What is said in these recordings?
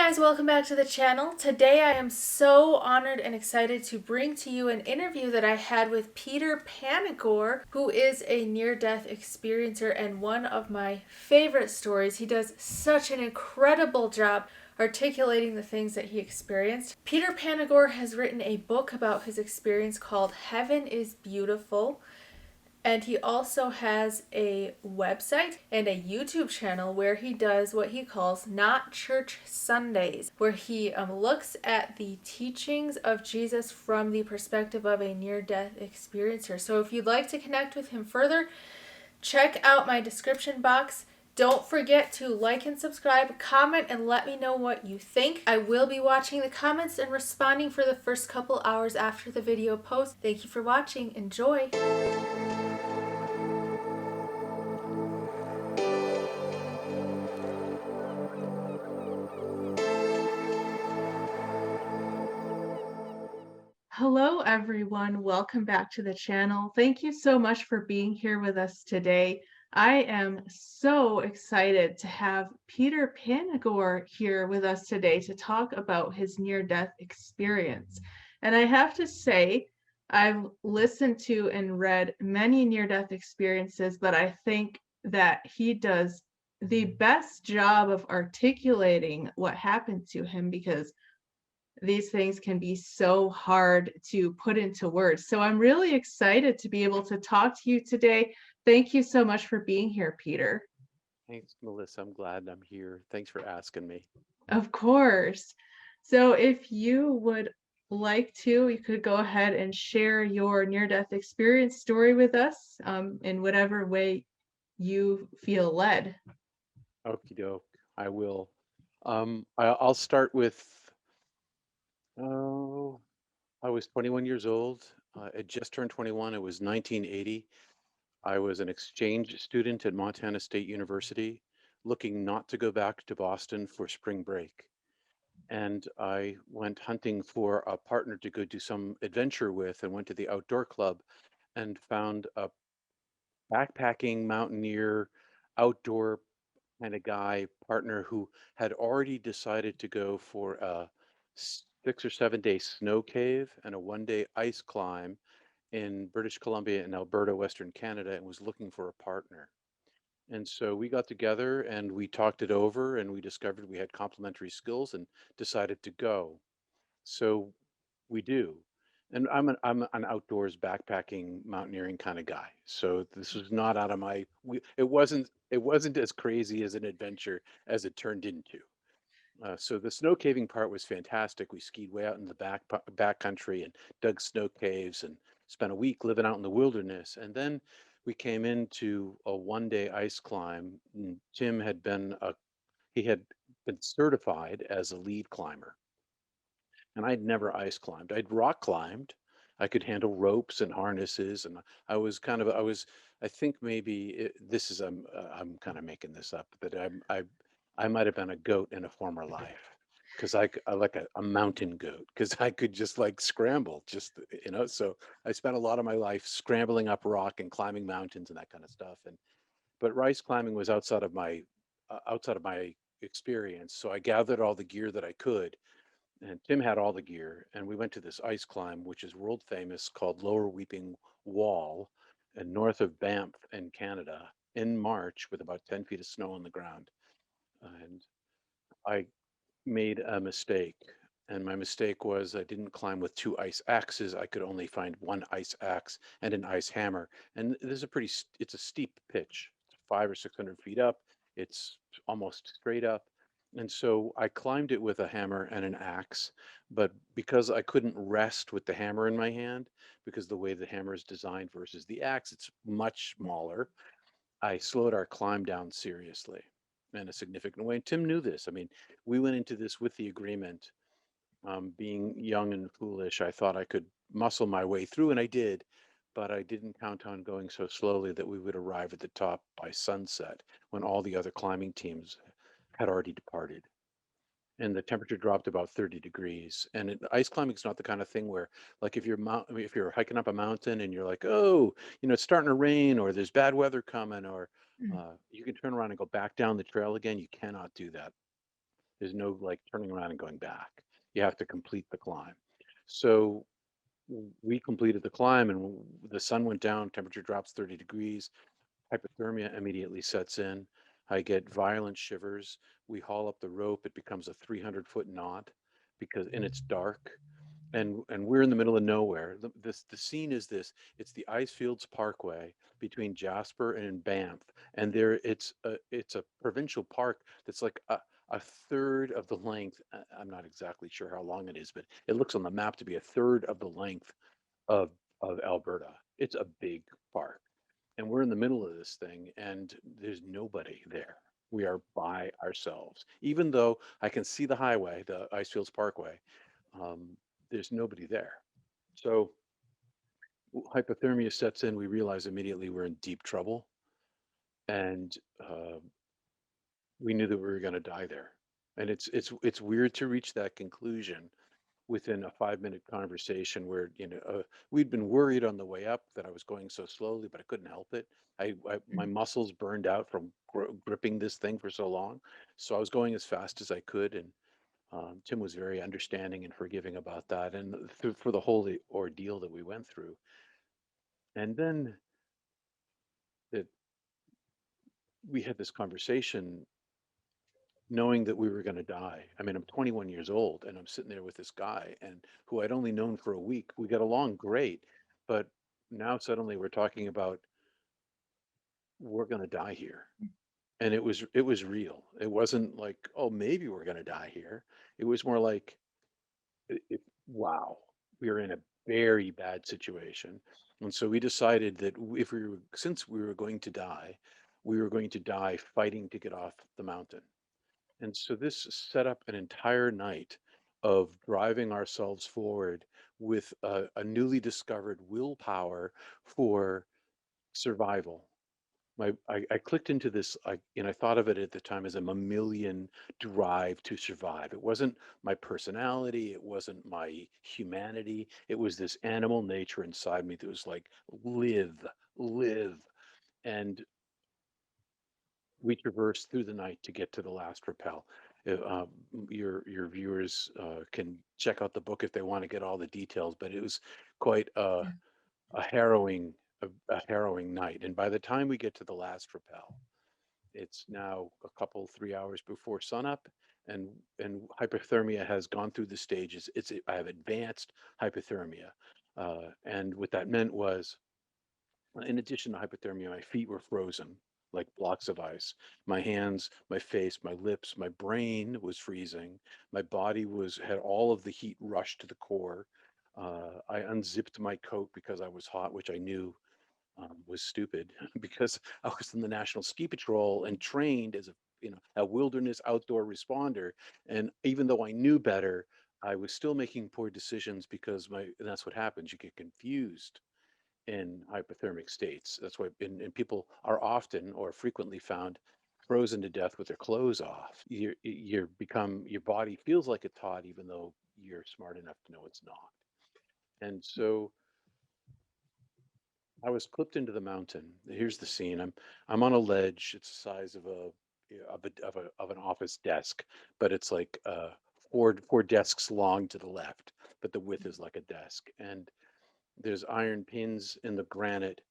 guys, welcome back to the channel. Today I am so honored and excited to bring to you an interview that I had with Peter Panagore, who is a near-death experiencer and one of my favorite stories. He does such an incredible job articulating the things that he experienced. Peter Panagore has written a book about his experience called Heaven is Beautiful. And he also has a website and a YouTube channel where he does what he calls Not Church Sundays, where he looks at the teachings of Jesus from the perspective of a near-death experiencer. So if you'd like to connect with him further, check out my description box. Don't forget to like and subscribe, comment, and let me know what you think. I will be watching the comments and responding for the first couple hours after the video post. Thank you for watching. Enjoy! Hello, everyone. Welcome back to the channel. Thank you so much for being here with us today. I am so excited to have Peter Panagore here with us today to talk about his near-death experience. And I have to say, I've listened to and read many near-death experiences, but I think that he does the best job of articulating what happened to him because these things can be so hard to put into words. So I'm really excited to be able to talk to you today. Thank you so much for being here, Peter. Thanks, Melissa. I'm glad I'm here. Thanks for asking me. Of course. So if you would like to, you could go ahead and share your near-death experience story with us in whatever way you feel led. Okie doke. I will. I'll start with, oh, I was 21 years old. I just turned 21. It was 1980. I was an exchange student at Montana State University, looking not to go back to Boston for spring break. And I went hunting for a partner to go do some adventure with and went to the outdoor club and found a backpacking mountaineer outdoor kind of guy partner who had already decided to go for a 6 or 7 day snow cave and a 1 day ice climb in British Columbia and Alberta, Western Canada, and was looking for a partner. And so we got together and we talked it over and we discovered we had complementary skills and decided to go. So we do. And I'm an outdoors backpacking mountaineering kind of guy. So this was not out of it wasn't as crazy as an adventure as it turned into. So the snow caving part was fantastic. We skied way out in the back country and dug snow caves and spent a week living out in the wilderness. And then we came into a 1 day ice climb. Tim he had been certified as a lead climber, and I'd never ice climbed. I'd rock climbed. I could handle ropes and harnesses, and I think maybe this is I'm kind of making this up, but I might have been a goat in a former life because I like a mountain goat because I could just like scramble, So I spent a lot of my life scrambling up rock and climbing mountains and that kind of stuff. But rice climbing was outside of my experience, so I gathered all the gear that I could, and Tim had all the gear, and we went to this ice climb, which is world famous, called Lower Weeping Wall, and north of Banff in Canada, in March with about 10 feet of snow on the ground. And I made a mistake. And my mistake was I didn't climb with two ice axes. I could only find one ice axe and an ice hammer. And this is it's a steep pitch. It's 500 or 600 feet up. It's almost straight up. And so I climbed it with a hammer and an axe. But because I couldn't rest with the hammer in my hand, because the way the hammer is designed versus the axe, it's much smaller, I slowed our climb down seriously in a significant way. And Tim knew this. I mean, we went into this with the agreement. Being young and foolish, I thought I could muscle my way through, and I did, but I didn't count on going so slowly that we would arrive at the top by sunset when all the other climbing teams had already departed. And the temperature dropped about 30 degrees. And ice climbing is not the kind of thing where, like, if you're hiking up a mountain and you're like, oh, it's starting to rain, or there's bad weather coming, or you can turn around and go back down the trail again. You cannot do that. There's no like turning around and going back. You have to complete the climb. So we completed the climb, and the sun went down, temperature drops 30 degrees, hypothermia immediately sets in. I get violent shivers. We haul up the rope. It becomes a 300-foot knot and it's dark, and we're in the middle of nowhere. The scene is this: it's the Icefields Parkway between Jasper and Banff, and it's a provincial park that's like a third of the length. I'm not exactly sure how long it is, but it looks on the map to be a third of the length of of Alberta. It's a big park, and we're in the middle of this thing, and there's nobody there. We are by ourselves, even though I can see the highway, the Icefields Parkway. um, there's nobody there. So hypothermia sets in. We realize immediately we're in deep trouble, and we knew that we were going to die there. And it's weird to reach that conclusion within a 5-minute conversation where we'd been worried on the way up that I was going so slowly, but I couldn't help it. My muscles burned out from gripping this thing for so long, so I was going as fast as I could, and Tim was very understanding and forgiving about that, and for the whole ordeal that we went through. And then that we had this conversation knowing that we were going to die. I mean, I'm 21 years old and I'm sitting there with this guy and who I'd only known for a week. We got along great, but now suddenly we're talking about we're going to die here. And it was real. It wasn't like, oh, maybe we're going to die here. It was more like, wow, we are in a very bad situation. And so we decided that since we were going to die, we were going to die fighting to get off the mountain. And so this set up an entire night of driving ourselves forward with a newly discovered willpower for survival. I clicked into this, and I thought of it at the time as a mammalian drive to survive. It wasn't my personality, it wasn't my humanity. It was this animal nature inside me that was like, live, live. And we traversed through the night to get to the last rappel. Your viewers can check out the book if they want to get all the details, but it was quite a harrowing a harrowing night. And by the time we get to the last rappel, it's now a couple 3 hours before sunup, and hypothermia has gone through the stages. I have advanced hypothermia, and what that meant was, in addition to hypothermia, my feet were frozen like blocks of ice. My hands, my face, my lips, my brain was freezing. My body had all of the heat rushed to the core. I unzipped my coat because I was hot, which I knew was stupid because I was in the National Ski Patrol and trained as a wilderness outdoor responder. And even though I knew better, I was still making poor decisions because and that's what happens. You get confused in hypothermic states. That's why and people are often or frequently found frozen to death with their clothes off. Your body feels like it's hot even though you're smart enough to know it's not. And so I was clipped into the mountain. Here's the scene. I'm on a ledge. It's the size of an office desk, but it's like four desks long to the left, but the width is like a desk. And there's iron pins in the granite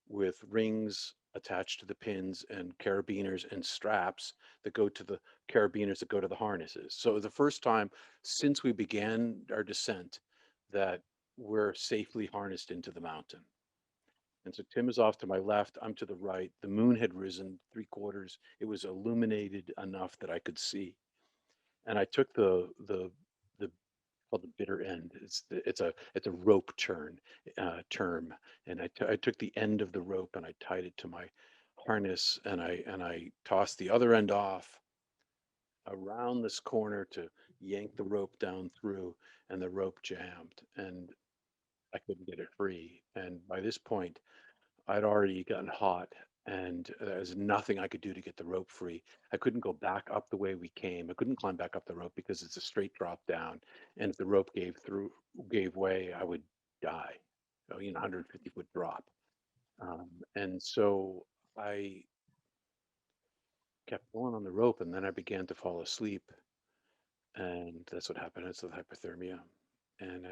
with rings attached to the pins and carabiners and straps that go to the carabiners that go to the harnesses. So the first time since we began our descent that we're safely harnessed into the mountain. And so Tim is off to my left, I'm to the right. The moon had risen 3/4. It was illuminated enough that I could see. And I took the called the bitter end. It's a rope term, and I took the end of the rope and I tied it to my harness, and I tossed the other end off around this corner to yank the rope down through, and the rope jammed, and I couldn't get it free. And by this point, I'd already gotten hot, and there was nothing I could do to get the rope free. I couldn't go back up the way we came. I couldn't climb back up the rope because it's a straight drop down, and if the rope gave way, I would die. 150-foot drop. And so I kept pulling on the rope, and then I began to fall asleep. and that's what happened. It's the hypothermia. And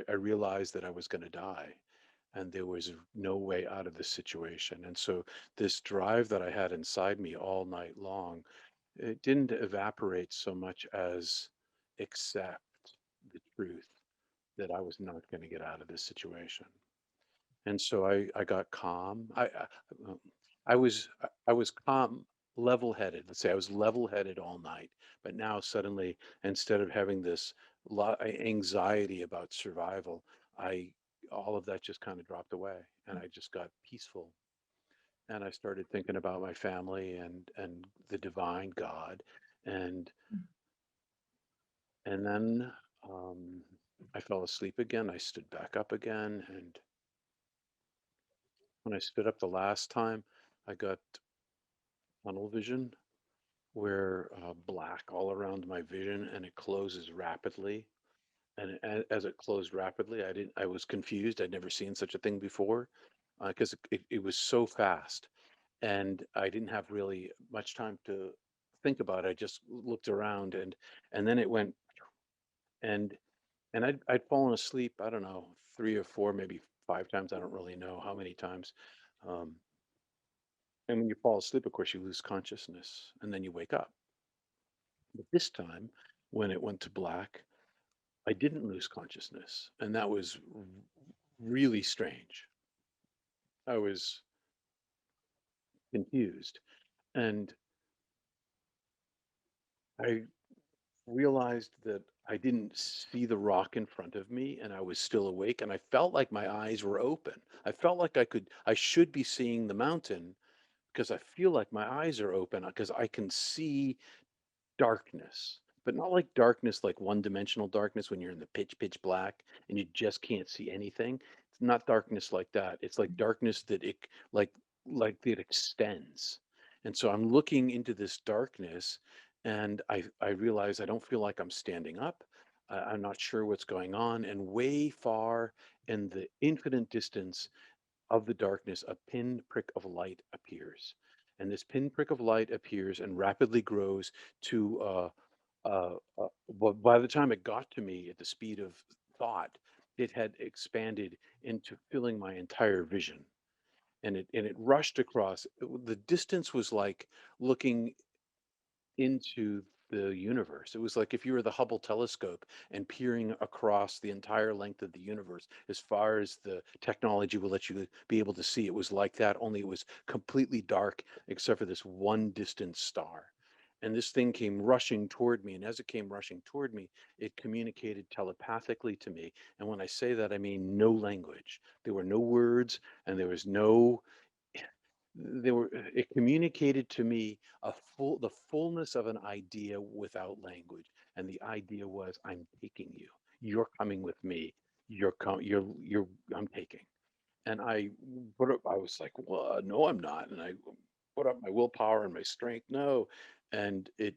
I realized that I was going to die and there was no way out of this situation. And so this drive that I had inside me all night long, it didn't evaporate so much as accept the truth that I was not going to get out of this situation. And so I got calm. Um, I was calm, level-headed. Let's say I was level-headed all night, but now suddenly, instead of having this lot anxiety about survival, I all of that just kind of dropped away, and I just got peaceful. And I started thinking about my family and the divine God, and and then um, I fell asleep again. I stood back up again, and when I stood up the last time, I got tunnel vision where black all around my vision and it closes rapidly. And as it closed rapidly, I was confused. I'd never seen such a thing before because it was so fast. And I didn't have really much time to think about it. I just looked around and then it went and I'd fallen asleep, I don't know, three or four, maybe five times. I don't really know how many times. Um, and when you fall asleep, of course, you lose consciousness and then you wake up. But this time, when it went to black, I didn't lose consciousness. And that was really strange. I was confused. And I realized that I didn't see the rock in front of me and I was still awake and I felt like my eyes were open. I felt like I should be seeing the mountain because I feel like my eyes are open because I can see darkness, but not like darkness, like one-dimensional darkness when you're in the pitch black and you just can't see anything. It's not darkness like that. It's like darkness that like like it extends. And so I'm looking into this darkness and I realize I don't feel like I'm standing up. I'm not sure what's going on. And way far in the infinite distance of the darkness, a pinprick of light appears. And this pinprick of light appears and rapidly grows to, but by the time it got to me at the speed of thought, it had expanded into filling my entire vision. And it rushed across. The distance was like looking into the universe. It was like if you were the Hubble telescope and peering across the entire length of the universe as far as the technology will let you be able to see. It was like that, only it was completely dark except for this one distant star. And this thing came rushing toward me. And as it came rushing toward me, it communicated telepathically to me. And when I say that, I mean no language. There were no words and there was no it communicated to me the fullness of an idea without language, and the idea was, I'm taking you, you're coming with me, you're I'm taking. And I was like, well, no, I'm not. And I put up my willpower and my strength, no. And it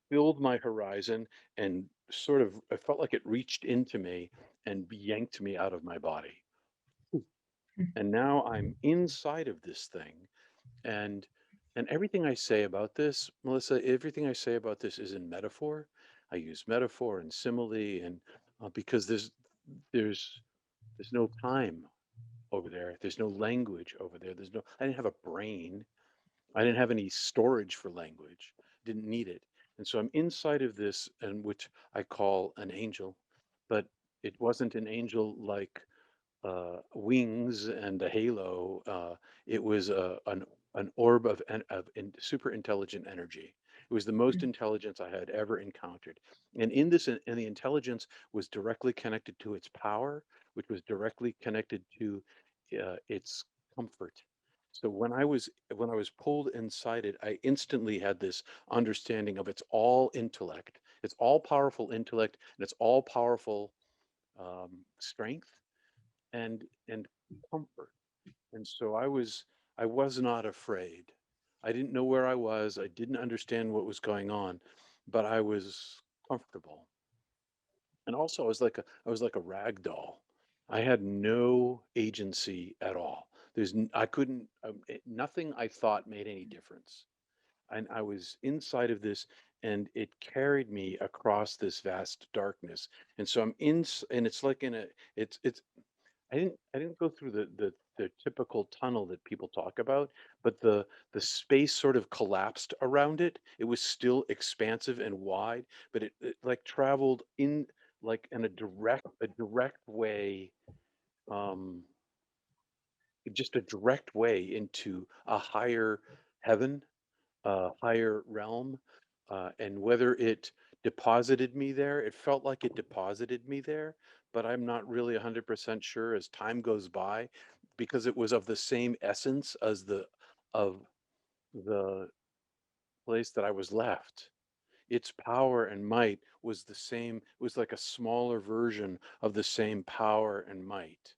filled my horizon and sort of, I felt like it reached into me and yanked me out of my body. And now I'm inside of this thing. And everything I say about this, Melissa, everything I say about this is in metaphor. I use metaphor and simile, and because there's there's no time over there. There's no language over there. There's no. I didn't have a brain. I didn't have any storage for language. Didn't need it. And so I'm inside of this, and which I call an angel, but it wasn't an angel like wings and a halo. It was an orb of super intelligent energy. It was the most intelligence I had ever encountered. And in this, and the intelligence was directly connected to its power, which was directly connected to its comfort. So when I was pulled inside it, I instantly had this understanding of its all intellect, its all powerful intellect, and its all powerful strength and comfort. And so I was not afraid. I didn't know where I was. I didn't understand what was going on, but I was comfortable. And also I was like a rag doll. I had no agency at all. I couldn't nothing I thought made any difference. And I was inside of this and it carried me across this vast darkness. And so I'm in, and it's like in a, it's I didn't go through the typical tunnel that people talk about, but the space sort of collapsed around it. It was still expansive and wide, but it like traveled in like in a direct way, um, just a direct way into a higher heaven, a higher realm, and whether it deposited me there, it felt like it deposited me there, but I'm not really 100% sure as time goes by because it was of the same essence as the place that I was left. Its power and might was the same, was like a smaller version of the same power and might.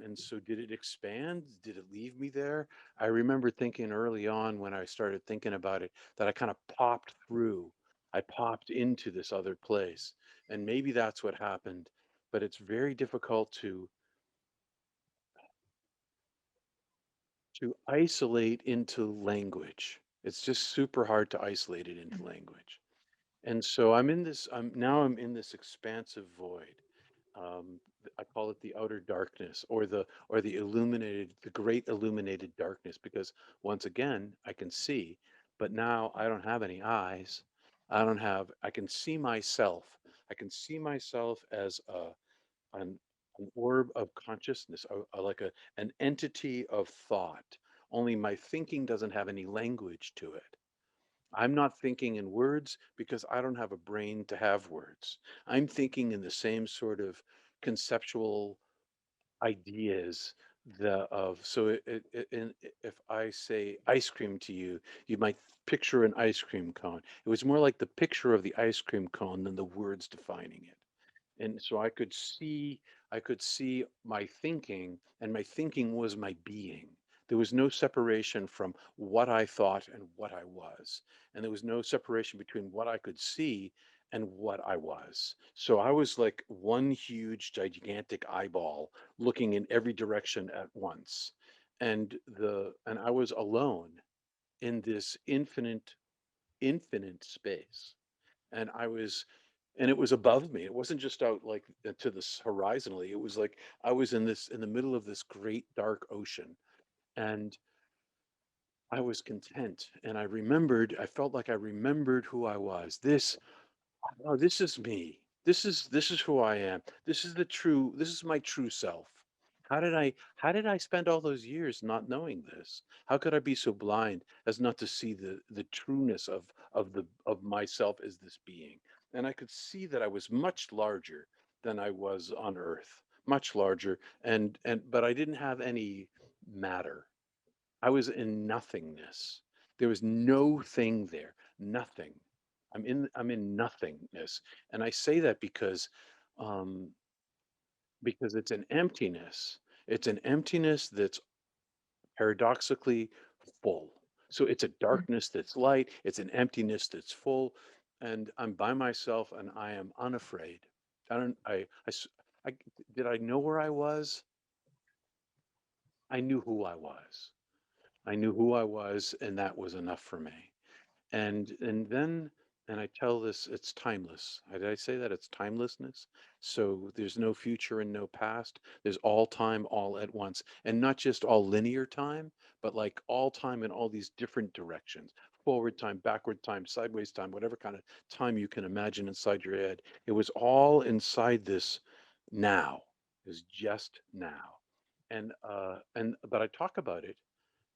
And so, did it expand? Did it leave me there? I remember thinking early on when I started thinking about it that I kind of popped through. I popped into this other place. And maybe that's what happened. But it's very difficult to isolate into language. It's just super hard to isolate it into language. And so I'm in this expansive void. I call it the outer darkness or the great illuminated darkness because once again, I can see, but now I don't have any eyes. I can see myself. I can see myself as an, an orb of consciousness, like an entity of thought. Only my thinking doesn't have any language to it. I'm not thinking in words because I don't have a brain to have words. I'm thinking in the same sort of conceptual ideas so if I say ice cream to you, you might picture an ice cream cone. It was more like the picture of the ice cream cone than the words defining it. And so I could see my thinking, and my thinking was my being. There was no separation from what I thought and what I was, and there was no separation between what I could see and what I was. So I was like one huge gigantic eyeball looking in every direction at once, and I was alone in this infinite space, and it was above me. It wasn't just out like to this horizontally. It was like I was in the middle of this great dark ocean, and I was content. And I felt like I remembered who I was. Oh, this is me. This is who I am. This is my true self. How did I spend all those years not knowing this? How could I be so blind as not to see the trueness of myself as this being? And I could see that I was much larger than I was on earth, much larger, and but I didn't have any matter. I was in nothingness. There was no thing there, nothing. I'm in nothingness. And I say that um, because it's an emptiness. It's an emptiness that's paradoxically full. So it's a darkness that's light, it's an emptiness that's full, and I'm by myself and I am unafraid. I don't I did I know where I was? I knew who I was. I knew who I was, and that was enough for me. And I tell this, it's timeless. Did I say that it's timelessness? So there's no future and no past. There's all time all at once, and not just all linear time, but like all time in all these different directions: forward time, backward time, sideways time, whatever kind of time you can imagine inside your head. It was all inside this now. Is just now. But I talk about it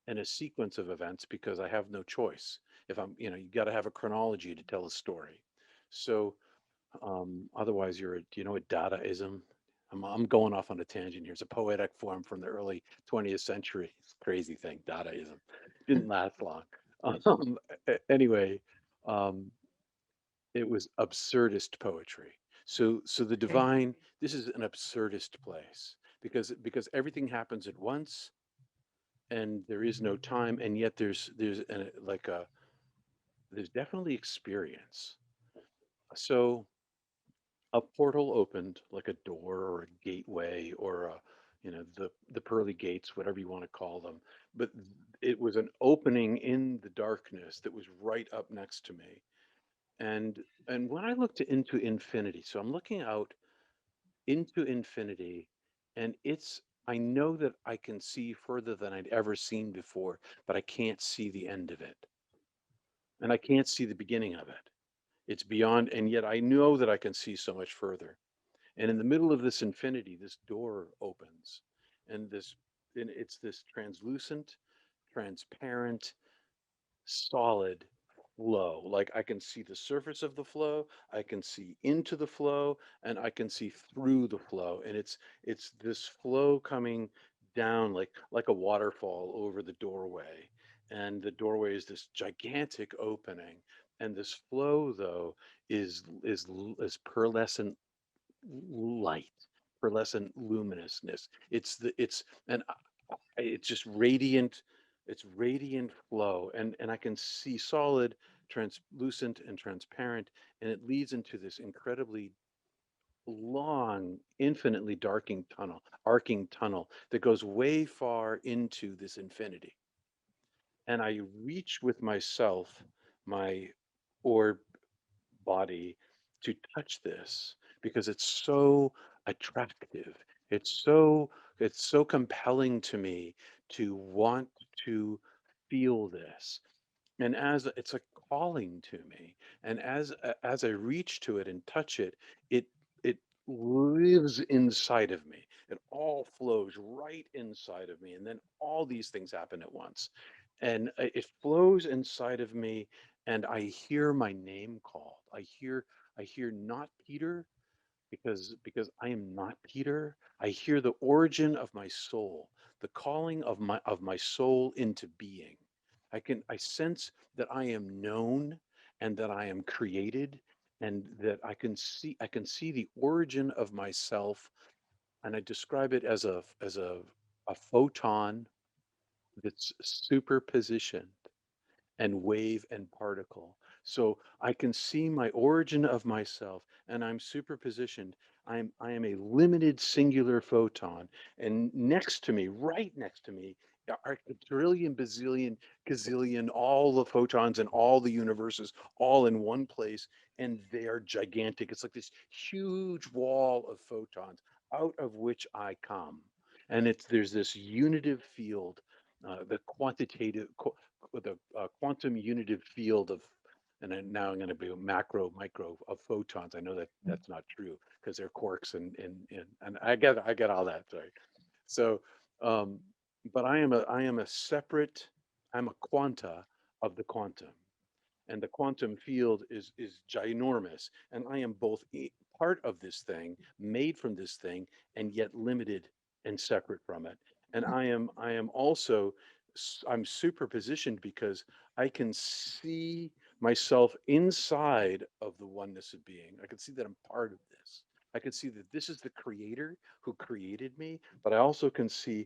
in a sequence of events because I have no choice. If you got to have a chronology to tell a story. So otherwise, do you know what Dadaism? I'm going off on a tangent here. It's a poetic form from the early 20th century. It's a crazy thing, Dadaism. Didn't last long. Um, anyway, um, it was absurdist poetry. So the Okay. divine, this is an absurdist place because everything happens at once and there is no time, and yet there's definitely experience. So a portal opened, like a door or a gateway or the pearly gates, whatever you want to call them, but it was an opening in the darkness that was right up next to me, And when I looked into infinity, so I'm looking out into infinity, and I know that I can see further than I'd ever seen before, but I can't see the end of it, and I can't see the beginning of it. It's beyond, and yet I know that I can see so much further. And in the middle of this infinity, this door opens, and it's this translucent, transparent, solid flow. Like I can see the surface of the flow, I can see into the flow, and I can see through the flow. And it's this flow coming down like a waterfall over the doorway. And the doorway is this gigantic opening. And this flow, though, is pearlescent light, pearlescent luminousness. And it's just radiant. It's radiant flow, and I can see solid, translucent, and transparent, and it leads into this incredibly long, infinitely arcing tunnel that goes way far into this infinity. And I reach with myself, my orb body, to touch this because it's so attractive. It's so it's so compelling to me to want to feel this. And as it's a calling to me, and as I reach to it and touch it, it it lives inside of me. It all flows right inside of me, and then all these things happen at once. And it flows inside of me, and I hear my name called. I hear not Peter, because I am not Peter. I hear the origin of my soul, the calling of my soul into being. I sense that I am known and that I am created, and that I can see the origin of myself. And I describe it as a photon that's superposition and wave and particle. So I can see my origin of myself, and I'm superpositioned. I am a limited singular photon, and next to me, right next to me, are a trillion, bazillion, gazillion, all the photons and all the universes, all in one place, and they are gigantic. It's like this huge wall of photons out of which I come, and there's this unitive field, the quantum unitive field of, and then now I'm going to be macro micro of photons. I know that that's not true because they're quarks, and I get all that, sorry. So um but I am a separate, I'm a quanta of the quantum, and the quantum field is ginormous, and I am both part of this thing, made from this thing, and yet limited and separate from it. And I am also I'm superpositioned because I can see myself inside of the oneness of being. I can see that I'm part of this. I can see that this is the creator who created me, but I also can see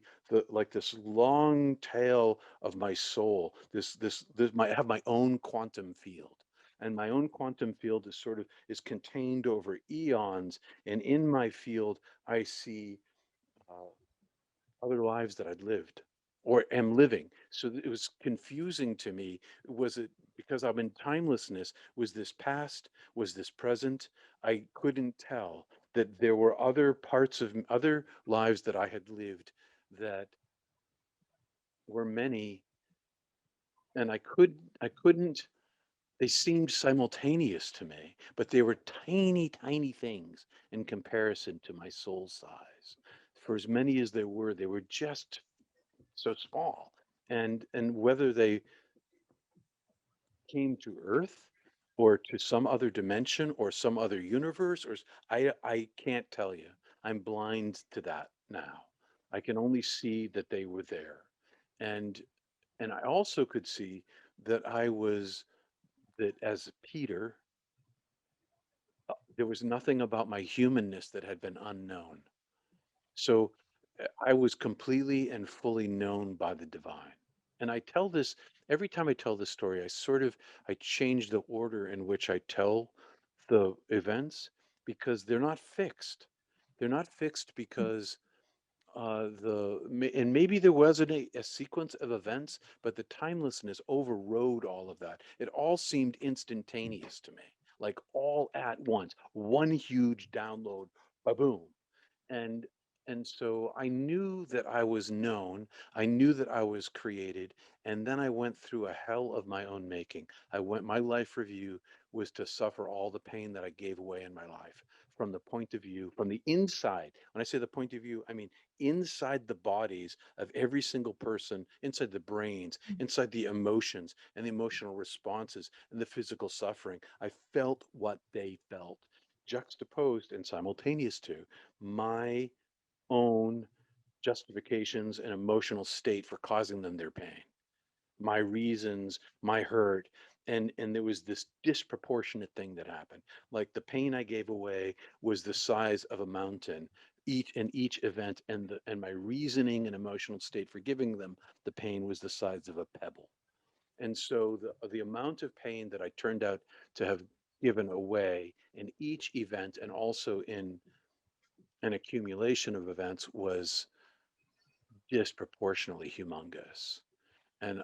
this long tail of my soul. I have my own quantum field, and my own quantum field is contained over eons. And in my field, I see uh, other lives that I'd lived or am living. So it was confusing to me. Was it because I'm in timelessness? Was this past? Was this present? I couldn't tell that there were other parts of other lives that I had lived that were many, and I couldn't. They seemed simultaneous to me, but they were tiny, tiny things in comparison to my soul size. For as many as there were, they were just so small. And whether they came to Earth or to some other dimension or some other universe, I can't tell you. I'm blind to that now. I can only see that they were there. And and I also could see that that as Peter, there was nothing about my humanness that had been unknown. So I was completely and fully known by the divine. And I tell this every time I tell this story, I change the order in which I tell the events because they're not fixed. They're not fixed because and maybe there wasn't a sequence of events, but the timelessness overrode all of that. It all seemed instantaneous to me. like all at once, one huge download, boom. And and so I knew that I was known. I knew that I was created. And then I went through a hell of my own making. My life review was to suffer all the pain that I gave away in my life from the point of view, from the inside. When I say the point of view, I mean inside the bodies of every single person, inside the brains, inside the emotions and the emotional responses and the physical suffering. I felt what they felt, juxtaposed and simultaneous to my own justifications and emotional state for causing them their pain, my reasons, my hurt. And there was this disproportionate thing that happened. Like the pain I gave away was the size of a mountain, each event, and my reasoning and emotional state for giving them the pain was the size of a pebble. And so the amount of pain that I turned out to have given away in each event and also in an accumulation of events was disproportionately humongous. And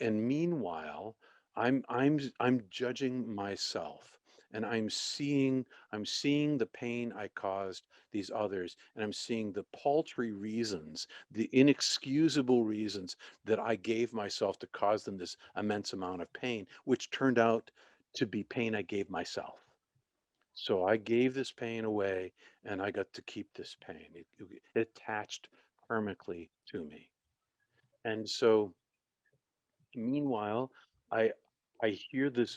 meanwhile, I'm judging myself, and I'm seeing the pain I caused these others, and I'm seeing the paltry reasons, the inexcusable reasons that I gave myself to cause them this immense amount of pain, which turned out to be pain I gave myself. So I gave this pain away, and I got to keep this pain. It attached permanently to me. And so meanwhile, I I hear the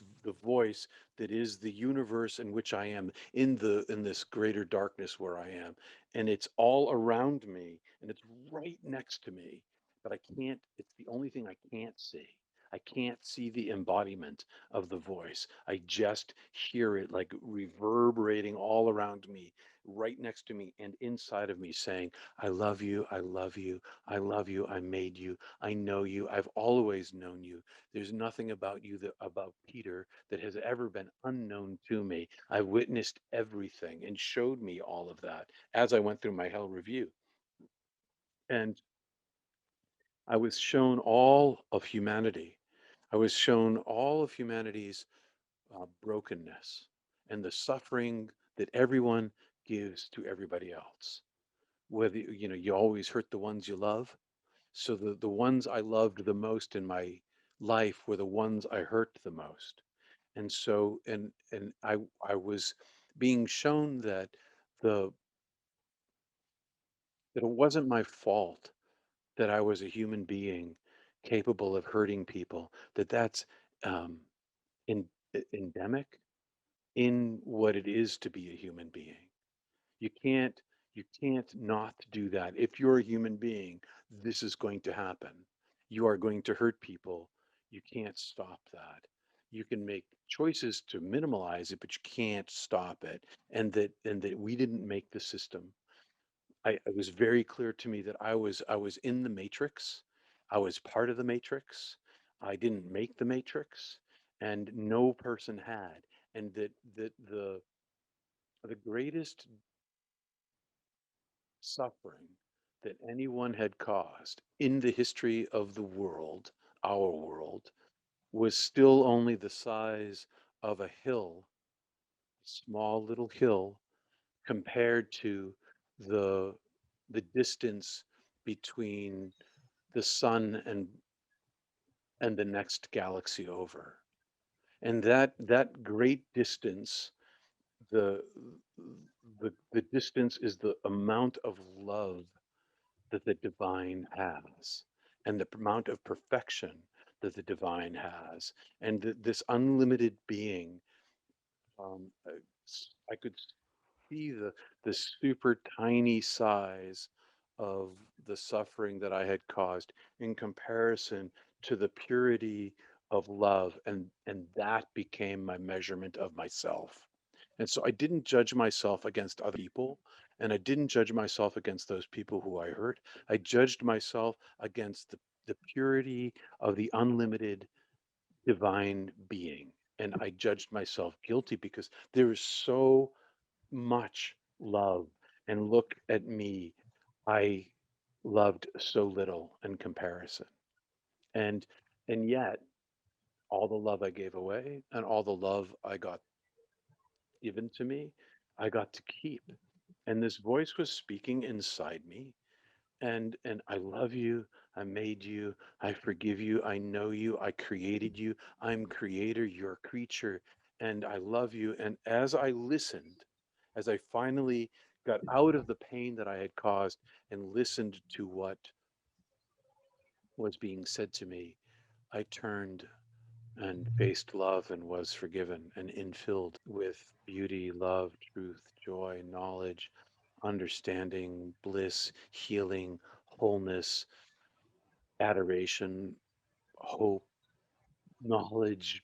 voice that is the universe in which I am, in this greater darkness where I am, and it's all around me and it's right next to me, but I can't, it's the only thing I can't see. I can't see the embodiment of the voice. I just hear it like reverberating all around me, right next to me and inside of me saying, I love you, I love you, I love you, I made you, I know you. I've always known you. There's nothing about you about Peter that has ever been unknown to me. I've witnessed everything and showed me all of that as I went through my hell review. And I was shown all of humanity. I was shown all of humanity's brokenness and the suffering that everyone gives to everybody else. Whether you always hurt the ones you love. So the ones I loved the most in my life were the ones I hurt the most. And so and I was being shown the that it wasn't my fault that I was a human being capable of hurting people, that's um, in, endemic in what it is to be a human being. You can't you can't not do that. If you're a human being, this is going to happen. You are going to hurt people. You can't stop that. You can make choices to minimalize it, but you can't stop it. And that we didn't make the system. It was very clear to me that I was in the matrix. I was part of the matrix. I didn't make the matrix, and no person had. And that the greatest suffering that anyone had caused in the history of the world, our world, was still only the size of a hill, small little hill, compared to the the distance between the sun and the next galaxy over. And that great distance, the the distance is the amount of love that the divine has and the amount of perfection that the divine has and this unlimited being. I could see the super tiny size of the suffering that I had caused in comparison to the purity of love, and that became my measurement of myself. And so I didn't judge myself against other people, and I didn't judge myself against those people who I hurt. I judged myself against the purity of the unlimited divine being. And I judged myself guilty because there is so much love. And look at me. I loved so little in comparison. And and yet all the love I gave away and all the love I got given to me, I got to keep. And this voice was speaking inside me. And I love you. I made you. I forgive you. I know you. I created you. I'm creator. You're a creature. And I love you. And as I listened, as I finally got out of the pain that I had caused and listened to what was being said to me, I turned and faced love and was forgiven and infilled with beauty, love, truth, joy, knowledge, understanding, bliss, healing, wholeness, adoration, hope, knowledge.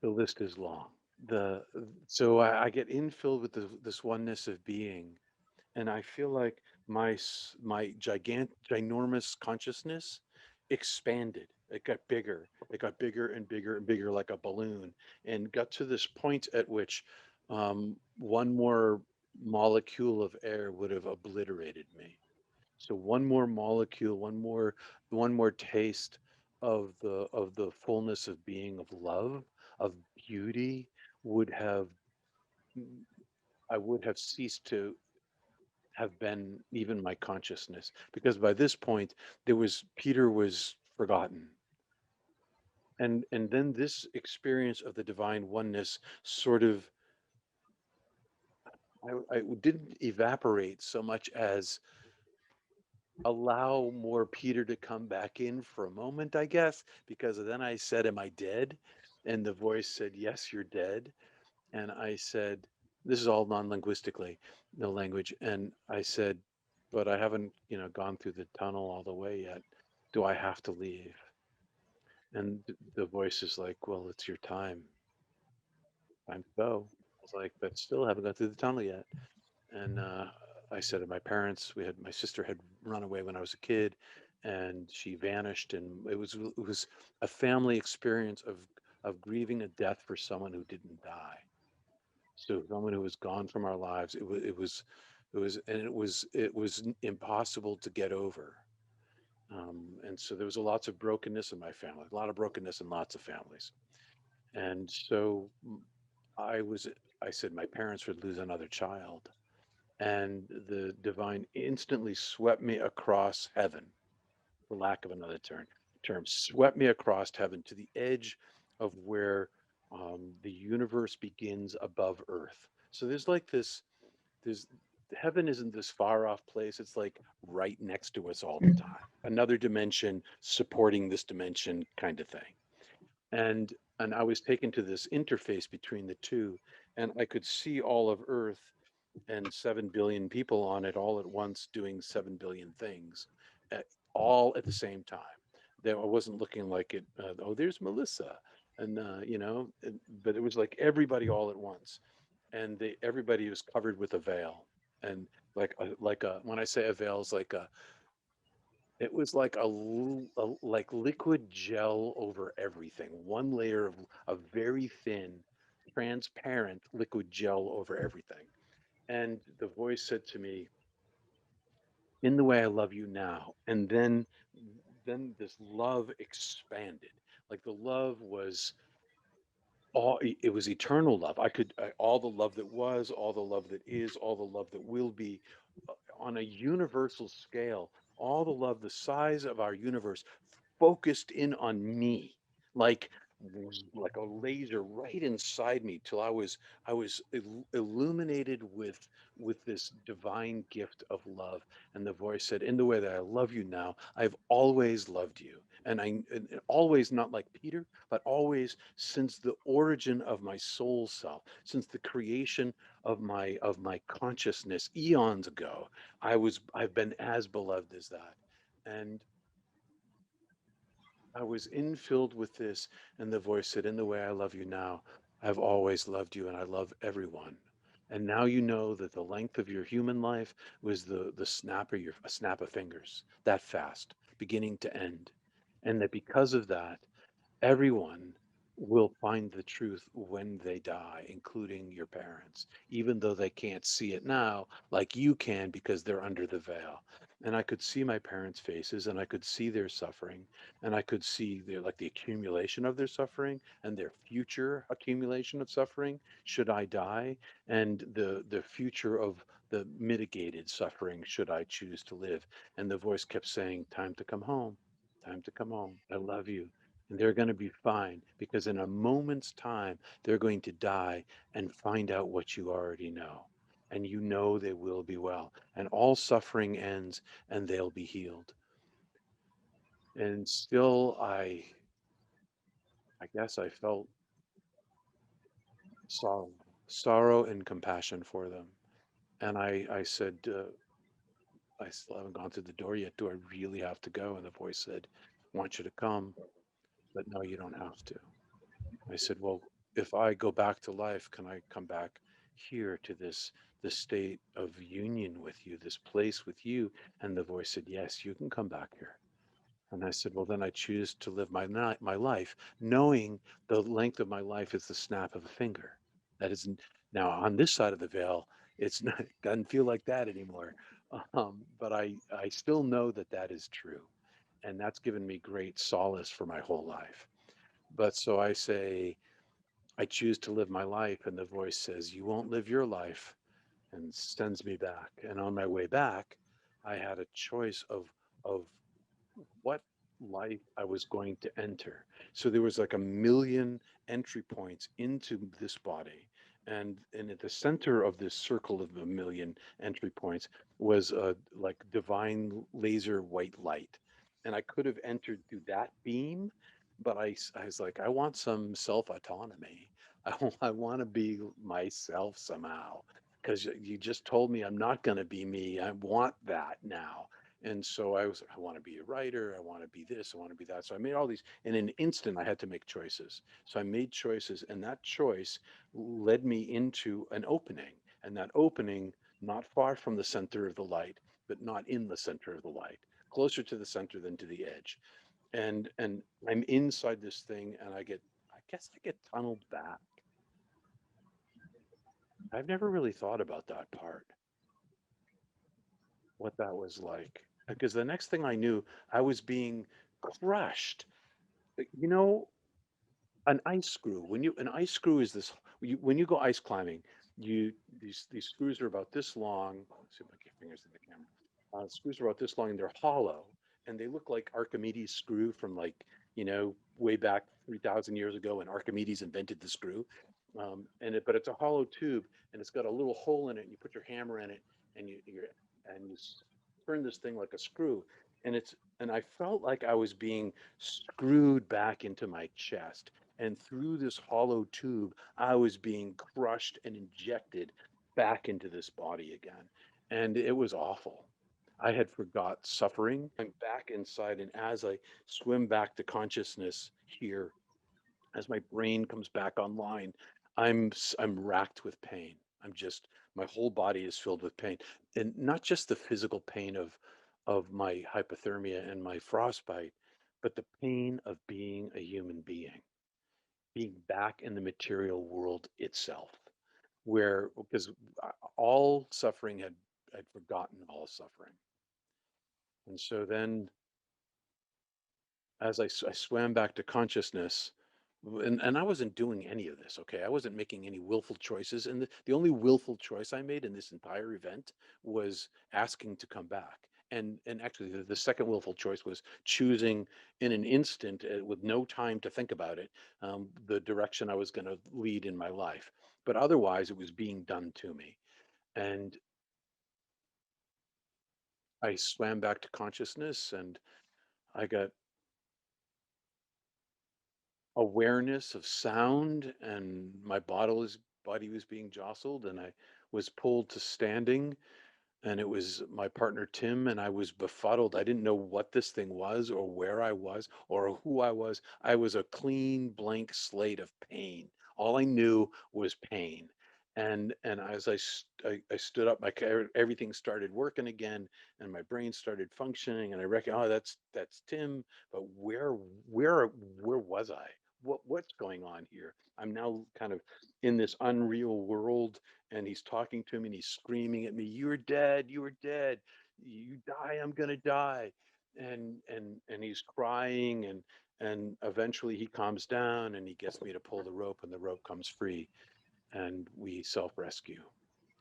The list is long. The so I get infilled with this oneness of being, and I feel like my ginormous consciousness expanded. It got bigger. It got bigger and bigger and bigger, like a balloon, and got to this point at which one more molecule of air would have obliterated me. So one more molecule, one more taste of the fullness of being, of love, of beauty, would have I would have ceased to have been even my consciousness, because by this point Peter was forgotten. And then this experience of the divine oneness sort of, I didn't evaporate so much as allow more Peter to come back in for a moment, I guess, because then I said, "Am I dead?" And the voice said, "Yes, you're dead." And I said, this is all non-linguistically, no language. And I said, "But I haven't, gone through the tunnel all the way yet. Do I have to leave?" And the voice is like, "Well, it's your time. Time to go." I was like, "But still haven't gone through the tunnel yet." And I said to my parents, my sister had run away when I was a kid, and she vanished, and it was a family experience of grieving a death for someone who didn't die. So someone who was gone from our lives. It was impossible to get over. And so there was lots of brokenness in my family, a lot of brokenness in lots of families. And so I was, I said my parents would lose another child, and the divine instantly swept me across heaven, for lack of another term, swept me across heaven to the edge of where the universe begins above earth. So there's heaven isn't this far off place. It's like right next to us all the time. Another dimension supporting this dimension kind of thing. And I was taken to this interface between the two, and I could see all of Earth and 7 billion people on it all at once doing 7 billion things, at, all at the same time. There, I wasn't looking like it, oh, there's Melissa. And, but it was like everybody all at once. And everybody was covered with a veil. And when I say a veil, it's like it was like like liquid gel over everything. One layer of very thin, transparent liquid gel over everything. And the voice said to me, "In the way I love you now." And then this love expanded. Like the love was it was eternal love. All the love that was, all the love that is, all the love that will be, on a universal scale, all the love the size of our universe focused in on me, like like a laser right inside me, till I was illuminated with this divine gift of love. And the voice said, "In the way that I love you now, I've always loved you." And always, not like Peter, but always, since the origin of my soul self, since the creation of my consciousness eons ago, I've been as beloved as that. And I was infilled with this, and the voice said, "In the way I love you now, I've always loved you, and I love everyone. And now you know that the length of your human life was the snap of a snap of fingers, that fast, beginning to end. And that because of that, everyone will find the truth when they die, including your parents, even though they can't see it now like you can because they're under the veil." and I could see my parents' faces and I could see their suffering and I could see their like the accumulation of their suffering and their future accumulation of suffering should I die, and the future of the mitigated suffering should I choose to live. And the voice kept saying, time to come home, time to come home, I love you. And they're going to be fine because in a moment's time they're going to die and find out what you already know, and you know they will be well, and all suffering ends and they'll be healed. And still, I guess I felt sorrow, sorrow and compassion for them. And I said, I still haven't gone through the door yet. Do I really have to go? And the voice said, I want you to come, but no, you don't have to. I said, well, if I go back to life, can I come back here to this state of union with you, this place with you? And the voice said, yes, you can come back here. And I said, well, then I choose to live my life, knowing the length of my life is the snap of a finger. That isn't now on this side of the veil. It's not, it doesn't feel like that anymore. But I still know that that is true. And that's given me great solace for my whole life. But so I say, I choose to live my life. And the voice says, you won't live your life, and sends me back. And on my way back, I had a choice of what life I was going to enter. So there was like a million entry points into this body. And at the center of this circle of a million entry points was a like divine laser white light. And I could have entered through that beam, but I was like, I want some self autonomy. I want to be myself somehow. Because you just told me I'm not going to be me. I want that now. And so I want to be a writer. I want to be this. I want to be that. So I made all these. In an instant, I had to make choices. So I made choices, and that choice led me into an opening. And that opening, not far from the center of the light, but not in the center of the light, closer to the center than to the edge. And I'm inside this thing, and I guess I get tunneled back. I've never really thought about that part, what that was like. Because the next thing I knew, I was being crushed. You know, an ice screw. An ice screw is this. When you go ice climbing, you these screws are about this long. Let's see if I get fingers in the camera. Screws are about this long and they're hollow, and they look like Archimedes' screw from like way back 3,000 years ago when Archimedes invented the screw. But it's a hollow tube and it's got a little hole in it. And you put your hammer in it and you turn this thing like a screw, and I felt like I was being screwed back into my chest. And through this hollow tube, I was being crushed and injected back into this body again. And it was awful. I had forgot suffering. I'm back inside. And as I swim back to consciousness here, as my brain comes back online, I'm racked with pain. I'm just my whole body is filled with pain, and not just the physical pain of my hypothermia and my frostbite, but the pain of being a human being back in the material world itself, where because all suffering had I'd forgotten all suffering, and so then as I swam back to consciousness, and I wasn't doing any of this, okay? I wasn't making any willful choices. And the only willful choice I made in this entire event was asking to come back. And actually, the second willful choice was choosing in an instant, with no time to think about it, the direction I was going to lead in my life. But otherwise, it was being done to me. And I swam back to consciousness, and I got awareness of sound, and my body was being jostled, and I was pulled to standing, and it was my partner Tim, and I was befuddled. I didn't know what this thing was or where I was or who I was. I was a clean blank slate of pain. All I knew was pain. And as I stood up, everything started working again, and my brain started functioning, and I reckon, oh, that's Tim. But where was I? What's going on here? I'm now kind of in this unreal world, and he's talking to me and he's screaming at me, "You were dead, you were dead." you die, I'm gonna die. And he's crying, and eventually he calms down and he gets me to pull the rope, and the rope comes free, and we self-rescue.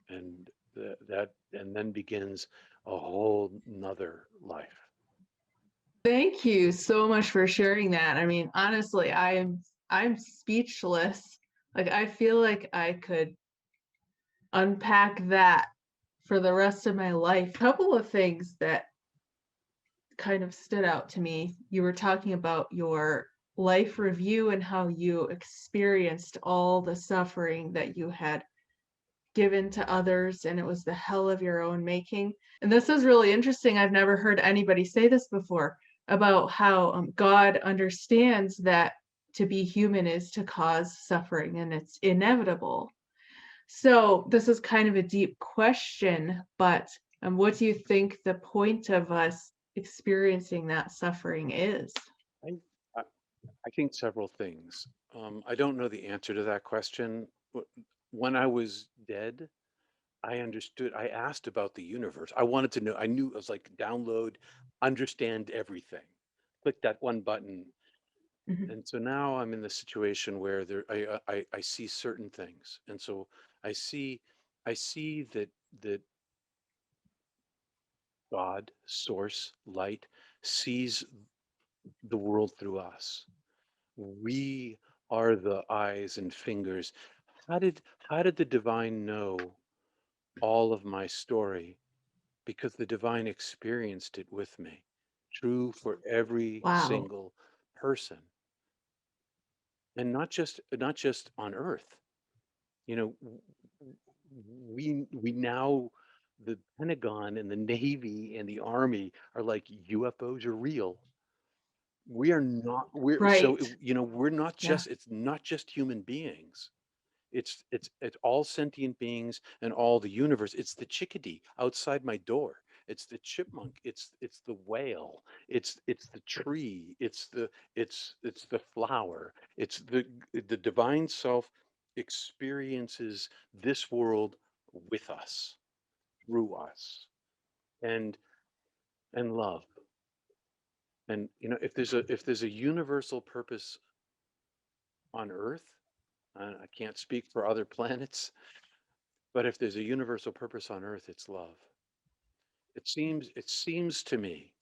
And and then begins a whole nother life. Thank you so much for sharing that. I mean, honestly, I'm speechless. Like I feel like I could unpack that for the rest of my life. Couple of things that kind of stood out to me. You were talking about your life review and how you experienced all the suffering that you had given to others, and it was the hell of your own making. And this is really interesting. I've never heard anybody say this before about how God understands that to be human is to cause suffering and it's inevitable. So this is kind of a deep question, but what do you think the point of us experiencing that suffering is? I, I, I think several things. I don't know the answer to that question. When I was dead, I understood. I asked about the universe. I wanted to know. I knew. I was like, download, understand everything. Click that one button. Mhm. And so now I'm in the situation where I see certain things, and so I see I see that God, source, light, sees the world through us. We are the eyes and fingers. How did the divine know all of my story? Because the divine experienced it with me. True for every Wow. single person, and not just on Earth. You know, we now, the Pentagon and the Navy and the Army are like, UFOs are real. We are not. We're so Right. we're not Yeah. just. It's not just human beings. It's all sentient beings and all the universe. It's the chickadee outside my door. It's the chipmunk. It's the whale. It's the tree. It's the flower. It's the divine self experiences this world with us, through us, and and love. And if there's a universal purpose on Earth, I can't speak for other planets, but if there's a universal purpose on Earth, it's love. It seems to me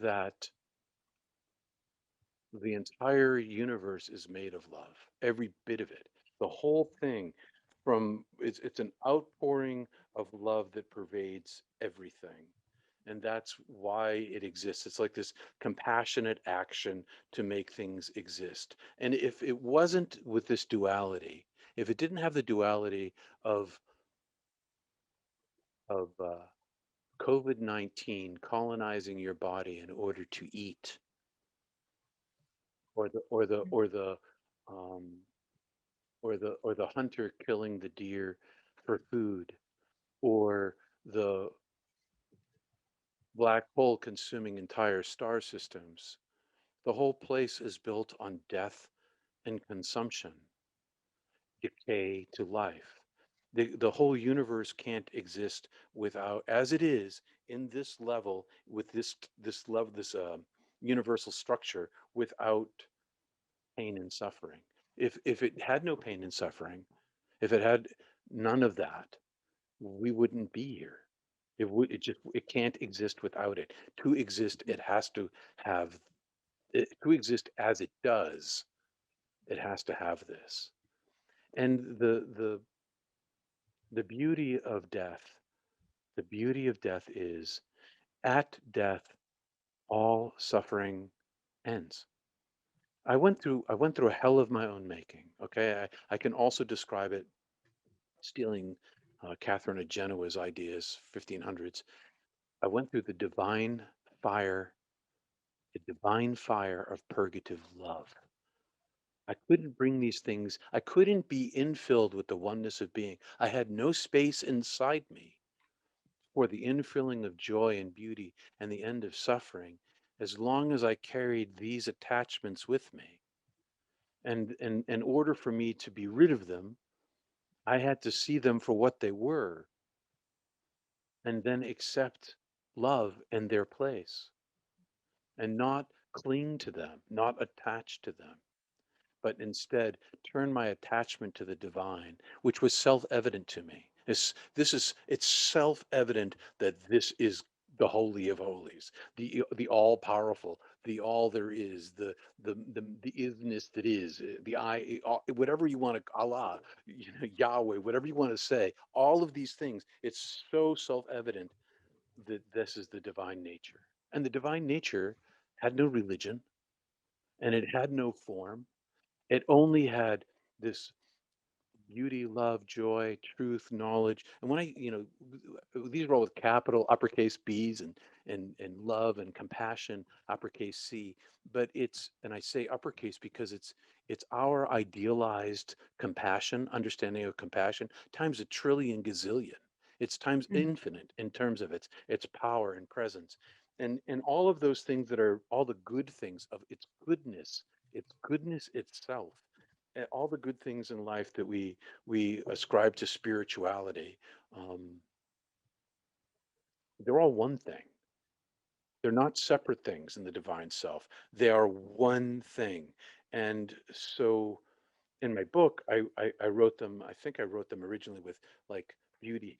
that the entire universe is made of love, every bit of it, the whole thing. It's an outpouring of love that pervades everything, and that's why it exists. It's like this compassionate action to make things exist. And if it wasn't with this duality, if it didn't have the duality of of COVID-19 colonizing your body in order to eat, or the um, or the hunter killing the deer for food, or the black hole consuming entire star systems. The whole place is built on death and consumption, decay to life. The whole universe can't exist without, as it is in this level, with this love, this universal structure, without pain and suffering. If it had no pain and suffering, if it had none of that, we wouldn't be here. It can't exist without it. To exist, it has to have to exist as it does. It has to have this. And the beauty of death, the beauty of death is, at death, all suffering ends. I went through a hell of my own making. Okay, I can also describe it, stealing Catherine of Genoa's ideas, 1500s. I went through fire, the divine fire of purgative love. I couldn't bring these things. I couldn't be infilled with the oneness of being. I had no space inside me for the infilling of joy and beauty and the end of suffering, as long as I carried these attachments with me. And in order for me to be rid of them, I had to see them for what they were, and then accept love and their place, and not cling to them, not attach to them, but instead turn my attachment to the divine, which was self-evident to me. It's self-evident that this is the holy of holies, the all-powerful, the all there is, the isness that is, the I, whatever you want to, Allah, Yahweh, whatever you want to say. All of these things, it's so self-evident that this is the divine nature, and the divine nature had no religion, and it had no form. It only had this beauty, love, joy, truth, knowledge. And when these are all with capital uppercase B's, and love and compassion, uppercase C. But and I say uppercase because it's our idealized compassion, understanding of compassion, times a trillion gazillion. It's times Mm. infinite in terms of its power and presence. And all of those things that are all the good things of its goodness itself, all the good things in life that we ascribe to spirituality, um, they're all one thing. They're not separate things in the divine self. They are one thing. And so in my book, I wrote them, I think I wrote them originally with like beauty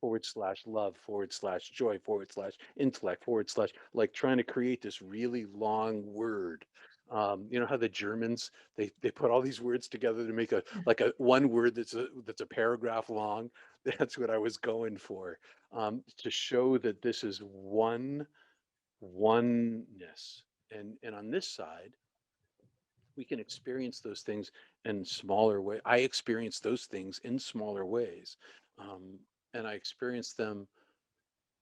forward slash love forward slash joy forward slash intellect forward slash, like trying to create this really long word. You know how the Germans, they put all these words together to make a like a one word that's a paragraph long. That's what I was going for, to show that this is oneness. And on this side, we can experience those things in smaller way. I experience those things in smaller ways, um, and I experience them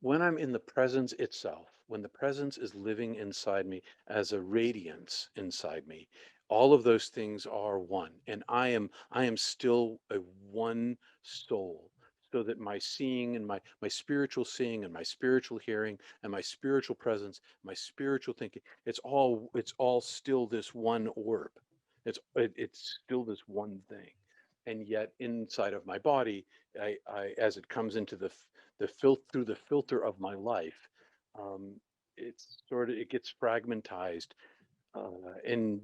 when I'm in the presence itself, when the presence is living inside me as a radiance inside me. All of those things are one, and I am still a one soul. So that my seeing and my spiritual seeing and my spiritual hearing and my spiritual presence, my spiritual thinking, it's all still this one orb. It's still this one thing. And yet inside of my body, I as it comes into through the filter of my life, um, it gets fragmentized, in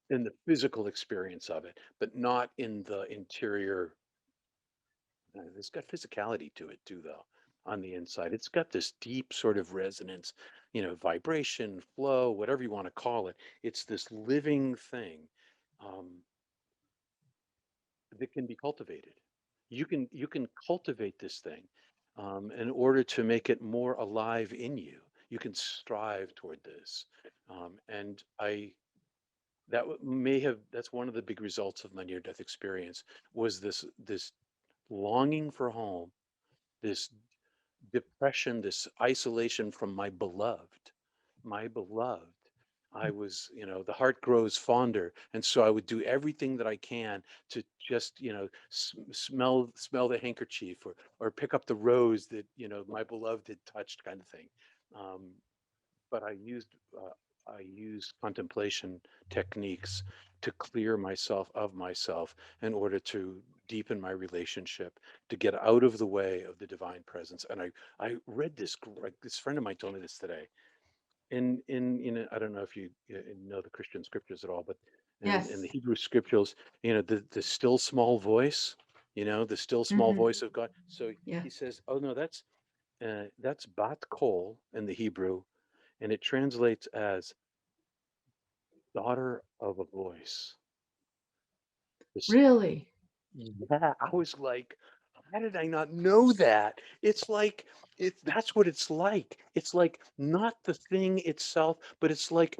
the physical experience of it, but not in the interior. It's got physicality to it too, though. On the inside, it's got this deep sort of resonance, vibration, flow, whatever you want to call it. It's this living thing, um, that can be cultivated. You can cultivate this thing, in order to make it more alive in you. You can strive toward this, and that's one of the big results of my near-death experience, was this longing for home, this depression, this isolation from my beloved. I was, the heart grows fonder, and so I would do everything that I can to just, smell the handkerchief, or pick up the rose that my beloved had touched, kind of thing. Um, but I used contemplation techniques to clear myself of myself in order to deepen my relationship, to get out of the way of the divine presence. And I read this, like this friend of mine told me this today. I don't know if you know the Christian scriptures at all, but in the Yes. Hebrew scriptures, the still small voice, the still small Hmm. voice of God. So Yeah. he says, oh no, that's bat kol in the Hebrew, and it translates as daughter of a voice. This, Really? yeah, I was like, how did I not know that? It's like that's what it's like. It's like not the thing itself, but it's like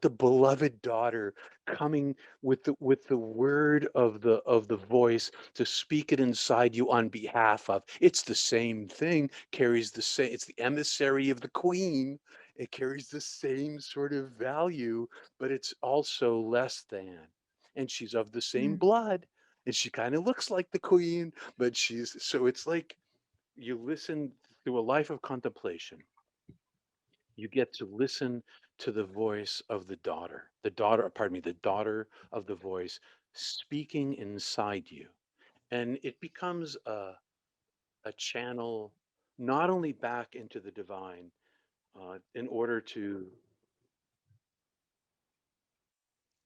the beloved daughter coming with the word of the voice to speak it inside you on behalf of. It's the same thing, carries the same, it's the emissary of the queen. It carries the same sort of value, but it's also less than. And she's of the same Mm. blood, and she kind of looks like the queen, but so it's like you listen through a life of contemplation. You get to listen to the voice of the daughter of the voice speaking inside you. And it becomes a channel, not only back into the divine, in order to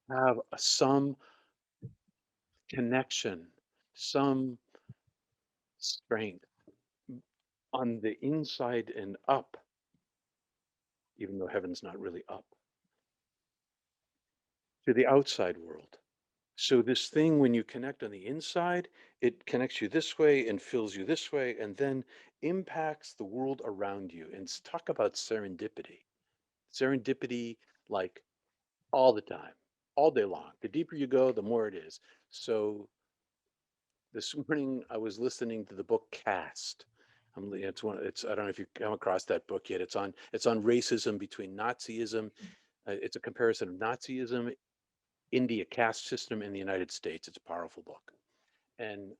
have some connection, some strength on the inside and up, even though heaven's not really up, to the outside world. So this thing, when you connect on the inside, it connects you this way and fills you this way, and then impacts the world around you. And talk about serendipity. Serendipity, like all the time, all day long. The deeper you go, the more it is. So this morning I was listening to the book Caste. It's one. It's I don't know if you've come across that book yet. It's on racism between Nazism. It's a comparison of Nazism, India caste system in the United States. It's a powerful book. And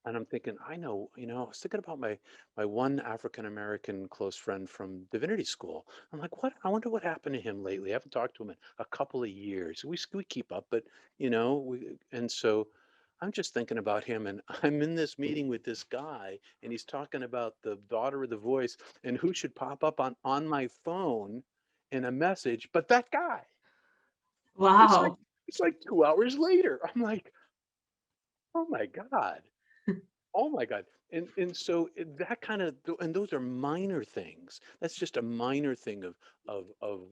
and I'm thinking, I know, I was thinking about my one African American close friend from divinity school. I'm like, what? I wonder what happened to him lately. I haven't talked to him in a couple of years. We keep up, but and so I'm just thinking about him, and I'm in this meeting with this guy, and he's talking about the daughter of the voice and who should pop up on my phone in a message, but that guy. It's like Wow. it's like 2 hours later. I'm like, oh my God. Oh my God. And so that kind of, and those are minor things. That's just a minor thing of of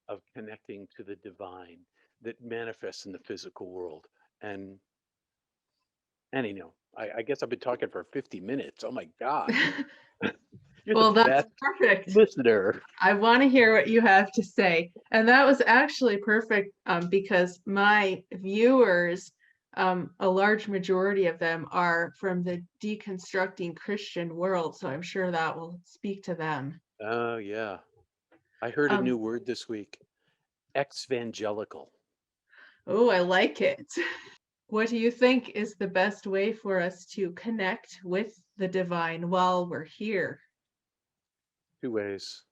of connecting to the divine that manifests in the physical world. And I guess I've been talking for 50 minutes. Oh my God. You're the Well, that's best perfect. listener. I want to hear what you have to say. And that was actually perfect because my viewers, a large majority of them are from the deconstructing Christian world. So I'm sure that will speak to them. Oh yeah. I heard a new Um, word this week. Exvangelical. oh, I like it. What do you think is the best way for us to connect with the divine while we're here? Two ways.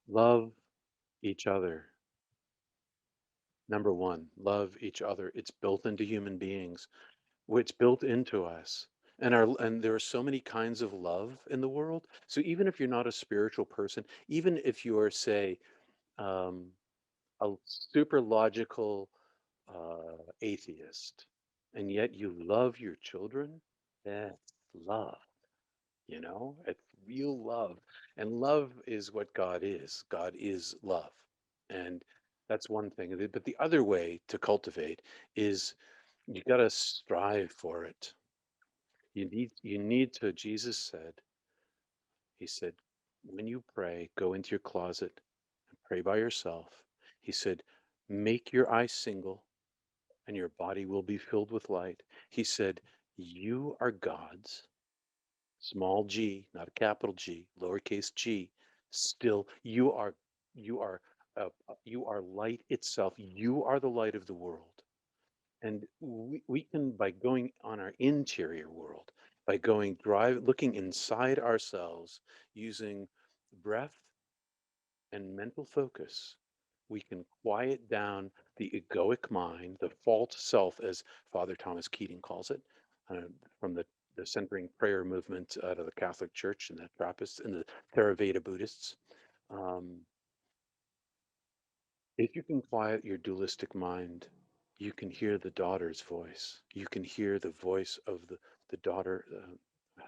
Love each other. Number one, love each other. It's built into human beings. It's built into us. And there are so many kinds of love in the world. So even if you're not a spiritual person, even if you're, say, um, a super logical atheist, and yet you love your children, that's love. It's real love. And love is what God is. God is love. And that's one thing. But the other way to cultivate is you got to strive for it. You need to, Jesus said, he said, when you pray, go into your closet and pray by yourself. He said, make your eyes single and your body will be filled with light. He said, you are God's, small g, not a capital G, lowercase g. Still, you are light itself. You are the light of the world. And we can, by going on our interior world, by looking inside ourselves, using breath and mental focus, we can quiet down the egoic mind, the false self, as Father Thomas Keating calls it, uh, from the centering prayer movement out of the Catholic Church and the Trappists and the Theravada Buddhists. Um, If you can quiet your dualistic mind, you can hear the daughter's voice. You can hear the voice of the daughter.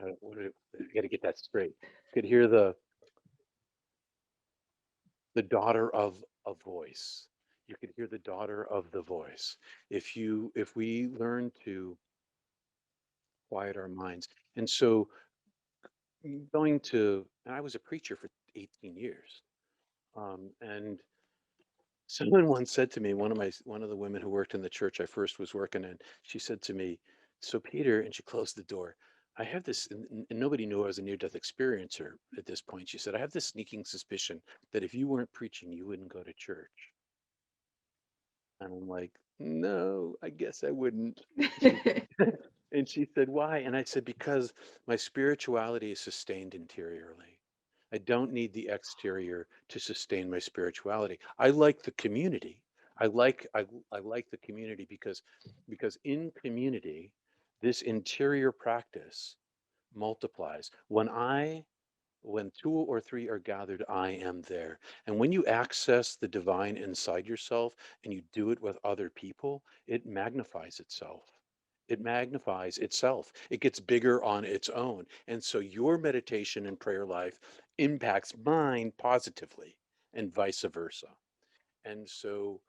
You got to get that straight. You could hear the daughter of a voice. You could hear the daughter of the voice. If we learn to quiet our minds, and so and I was a preacher for 18 years, and someone once said to me, one of the women who worked in the church I first was working in, she said to me, "So Peter," and she closed the door. "I have this," and nobody knew I was a near-death experiencer at this point. She said, "I have this sneaking suspicion that if you weren't preaching, you wouldn't go to church." And I'm like, "No, I guess I wouldn't." She and she said, "Why?" And I said, "Because my spirituality is sustained interiorly. I don't need the exterior to sustain my spirituality. I like the community. I like the community because in community, this interior practice multiplies. When I When two or three are gathered, I am there. And when you access the divine inside yourself and you do it with other people, it magnifies itself. It magnifies itself. It gets bigger on its own. And so your meditation and prayer life impacts mine positively and vice versa. And so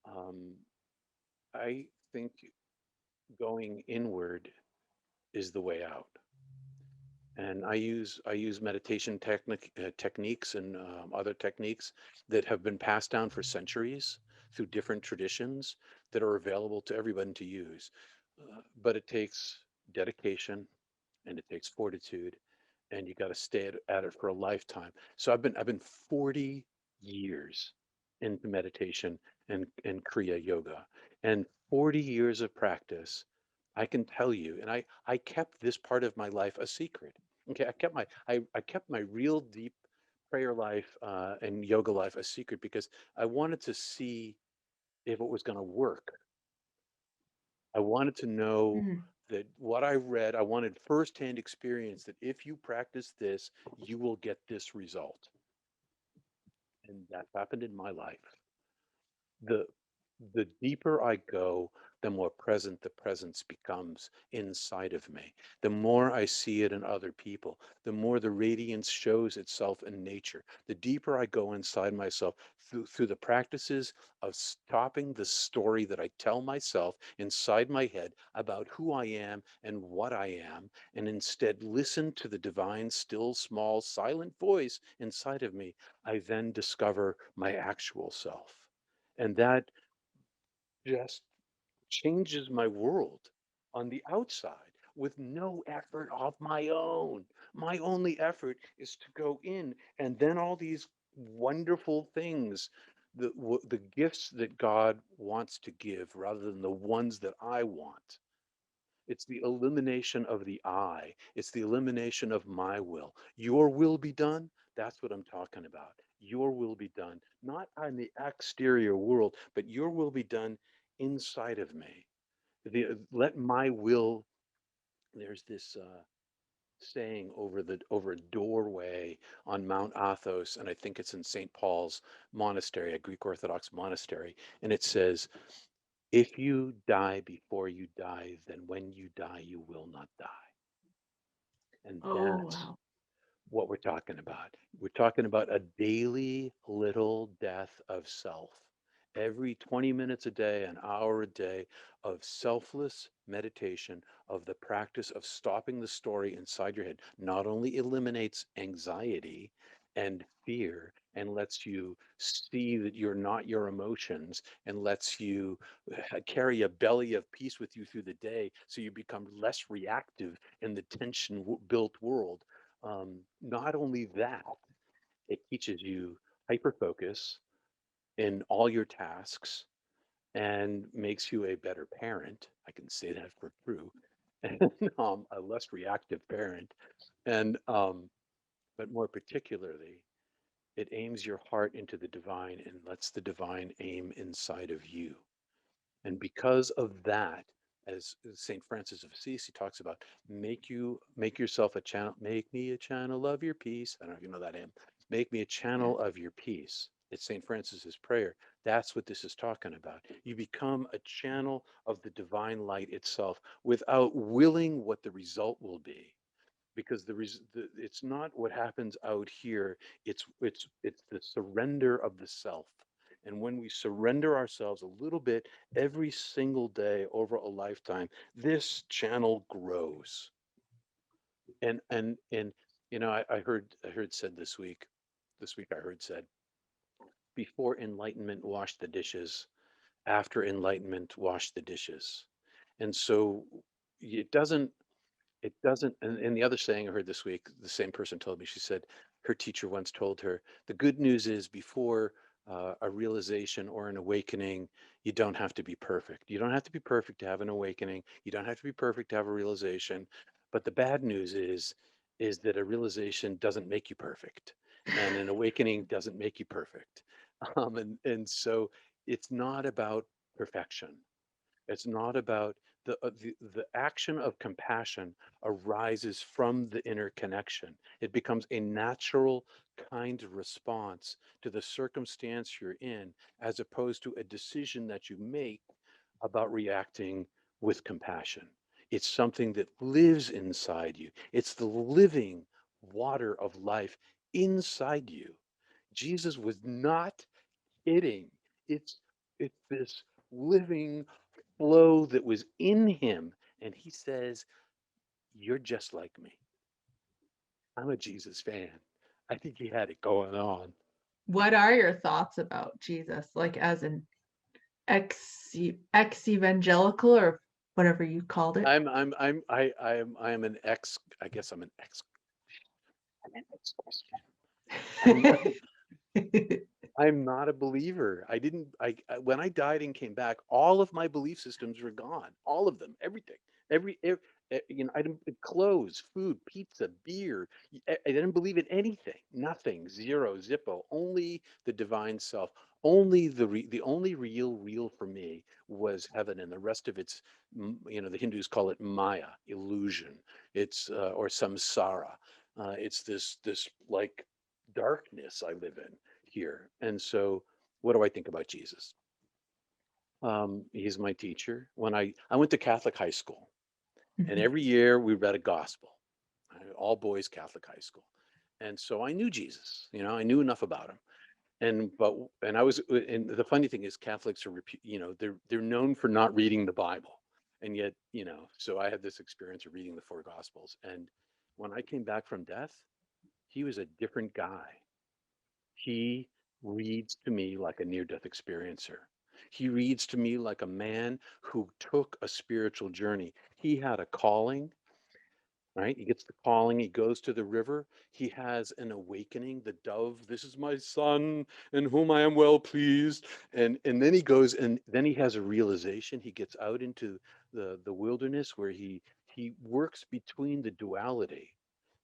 um, I think going inward is the way out. And I use meditation techniques and other techniques that have been passed down for centuries through different traditions that are available to everyone to use. But it takes dedication and it takes fortitude, and you got to stay at it for a lifetime. So I've been 40 years into meditation and Kriya yoga, and 40 years of practice. I can tell you, and I kept this part of my life a secret. Okay, I kept my real deep prayer life and yoga life a secret because I wanted to see if it was going to work. I wanted to know Mhm. that what I read, I wanted firsthand experience that if you practice this, you will get this result. And that happened in my life. The the deeper I go, the more present the presence becomes inside of me. The more I see it in other people, the more the radiance shows itself in nature. The deeper I go inside myself through the practices of stopping the story that I tell myself inside my head about who I am and what I am, and instead listen to the divine, still, small, silent voice inside of me, I then discover my actual self. And that just changes my world on the outside with no effort of my own. My only effort is to go in, and then all these wonderful things, the gifts that God wants to give rather than the ones that I want. It's the elimination of the I. It's the elimination of my will. Your will be done. That's what I'm talking about. Your will be done, not on the exterior world, but your will be done inside of me. Let my will. There's this saying over a doorway on Mount Athos, and I think it's in St. Paul's monastery, a Greek Orthodox monastery, and it says, if you die before you die, then when you die, you will not die. And Oh, that's wow. what we're talking about. We're talking about a daily little death of self. Every 20 minutes a day, an hour a day of selfless meditation, of the practice of stopping the story inside your head, not only eliminates anxiety and fear and lets you see that you're not your emotions and lets you carry a belly of peace with you through the day so you become less reactive in the tension built world. Not only that, it teaches you hyper focus in all your tasks and makes you a better parent. I can say that for true, and a less reactive parent. And but more particularly, it aims your heart into the divine and lets the divine aim inside of you. And because of that, as Saint Francis of Assisi talks about, make yourself a channel, make me a channel of your peace. I don't know if you know that hymn. Make me a Yeah. channel of your peace. It's Saint Francis's prayer. That's what this is talking about. You become a channel of the divine light itself without willing what the result will be, because it's not what happens out here. It's the surrender of the self. And when we surrender ourselves a little bit every single day over a lifetime, this channel grows. And I heard said this week I heard said, before enlightenment, wash the dishes. After enlightenment, wash the dishes. And so it doesn't and the other saying I heard this week, the same person told me, she said her teacher once told her, the good news is before a realization or an awakening, you don't have to be perfect. You don't have to be perfect to have an awakening. You don't have to be perfect to have a realization. But the bad news is that a realization doesn't make you perfect, and an awakening doesn't make you perfect. And so it's not about perfection. It's not about the action of compassion arises from the inner connection. It becomes a natural kind of response to the circumstance you're in, as opposed to a decision that you make about reacting with compassion. It's something that lives inside you. It's the living water of life inside you. Jesus was not kidding. It's it's this living flow that was in him. And he says, "You're just like me." I'm a Jesus fan. I think he had it going on. What are your thoughts about Jesus, like as an ex evangelical or whatever you called it? I'm an ex, I guess I'm an ex Christian. I'm I'm not a believer. I didn't. When I died and came back, all of my belief systems were gone. All of them, everything, I didn't clothes, food, pizza, beer. I didn't believe in anything. Nothing. Zero. Zippo. Only the divine self. Only the only real for me was heaven, and the rest of it's, the Hindus call it Maya, illusion. It's or samsara. It's this like darkness I live in here. And so, what do I think about Jesus? He's my teacher. When I went to Catholic high school, and Mhm. every year we read a gospel, all boys Catholic high school, and so I knew Jesus. I knew enough about him. And I was, and the funny thing is, Catholics are, they're known for not reading the Bible, and yet, so I had this experience of reading the four gospels, and when I came back from death, he was a different guy. He reads to me like a near death experiencer. He reads to me like a man who took a spiritual journey. He had a calling, right? He gets the calling, he goes to the river, he has an awakening, the dove, this is my son in whom I am well pleased. And then he goes, and then he has a realization. He gets out into the wilderness where he works between the duality,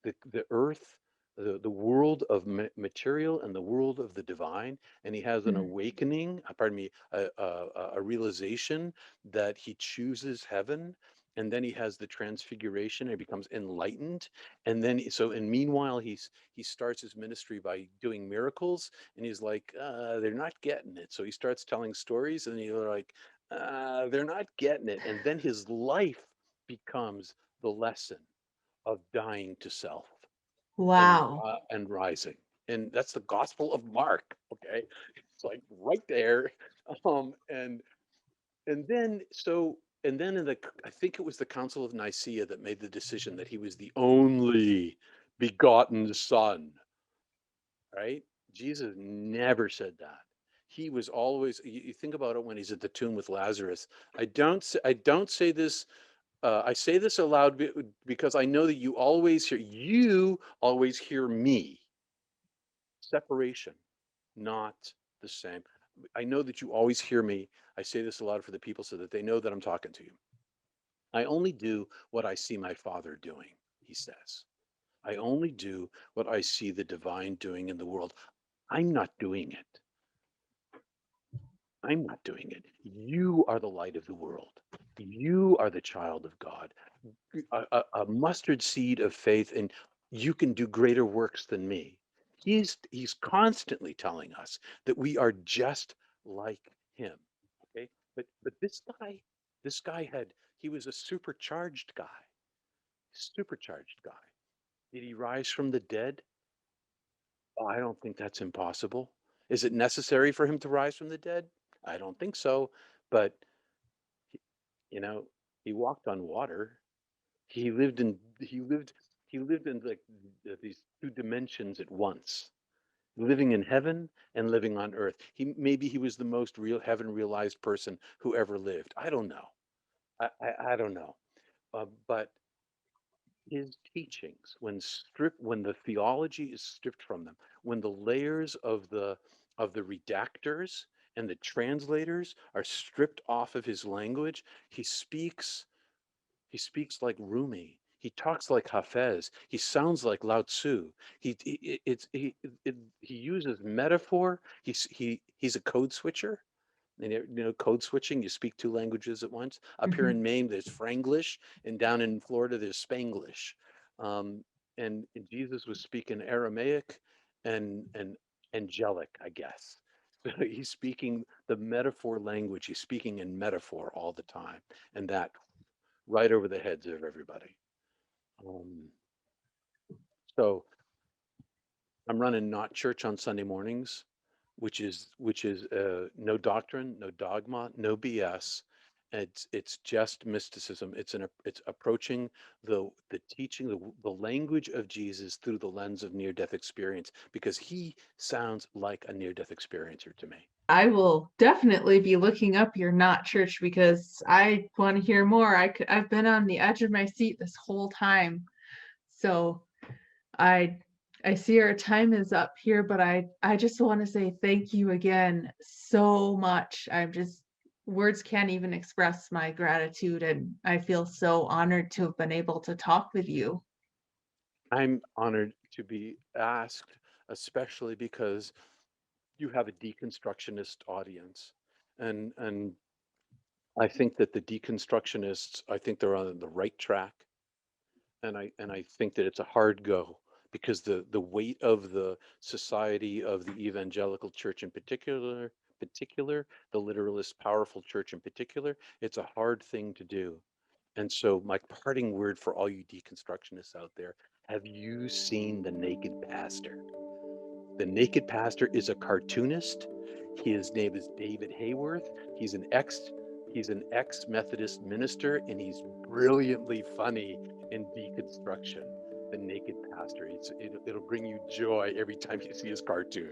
the earth, the world of material and the world of the divine. And he has an Mhm. awakening, pardon me, a realization that he chooses heaven. And then he has the transfiguration and he becomes enlightened. And then and meanwhile he starts his ministry by doing miracles, and he's like, they're not getting it. So he starts telling stories, and you're like, they're not getting it. And then his life becomes the lesson of dying to self Wow. and rising. And that's the Gospel of Mark. Okay, it's like right there. And then in I think it was the Council of Nicaea that made the decision that he was the only begotten Son, right? Jesus never said that. He was always, you think about it when he's at the tomb with Lazarus. I don't say this, I say this aloud because I know that you always hear me. Separation, not the same. I know that you always hear me. I say this aloud for the people so that they know that I'm talking to you. I only do what I see my Father doing, he says. I only do what I see the divine doing in the world. I'm not doing it. I'm not doing it. You are the light of the world. You are the child of God. A mustard seed of faith, and you can do greater works than me. He's constantly telling us that we are just like him. Okay, but this guy he was a supercharged guy. Supercharged guy. Did he rise from the dead? Oh, I don't think that's impossible. Is it necessary for him to rise from the dead? I don't think so. But he- you know, he walked on water. He lived in these two dimensions at once, living in heaven and living on earth. Maybe he was the most real heaven realized person who ever lived. I don't know. I don't know. But his teachings, when the theology is stripped from them, when the layers of the redactors and the translators are stripped off of his language, he speaks like Rumi. He talks like Hafez. He sounds like Lao Tzu. He uses metaphor. He's a code switcher. And code switching, you speak two languages at once. Up here in Maine, there's Franglish, and down in Florida, there's Spanglish. Um, and Jesus was speaking Aramaic and angelic, I guess. So he's speaking the metaphor language. He's speaking in metaphor all the time, and that right over the heads of everybody. So I'm running Not Church on Sunday mornings, which is no doctrine, no dogma, no BS. It's just mysticism. It's approaching the teaching, the language of Jesus through the lens of near death experience, because he sounds like a near death experiencer to me. I will definitely be looking up your Not Church because I want to hear more. I've been on the edge of my seat this whole time. So I see our time is up here, but I just want to say thank you again so much. Words can't even express my gratitude, and I feel so honored to have been able to talk with you. I'm honored to be asked, especially because you have a deconstructionist audience, and I think that the deconstructionists, I think they're on the right track, and I think that it's a hard go, because the weight of the society of the evangelical church in particular, the literalist powerful church in particular, it's a hard thing to do. And so my parting word for all you deconstructionists out there: have you seen The Naked Pastor? The Naked Pastor is a cartoonist. His name is David Hayworth. He's an ex Methodist minister, and he's brilliantly funny in deconstruction. The Naked Pastor. It'll bring you joy every time you see his cartoon.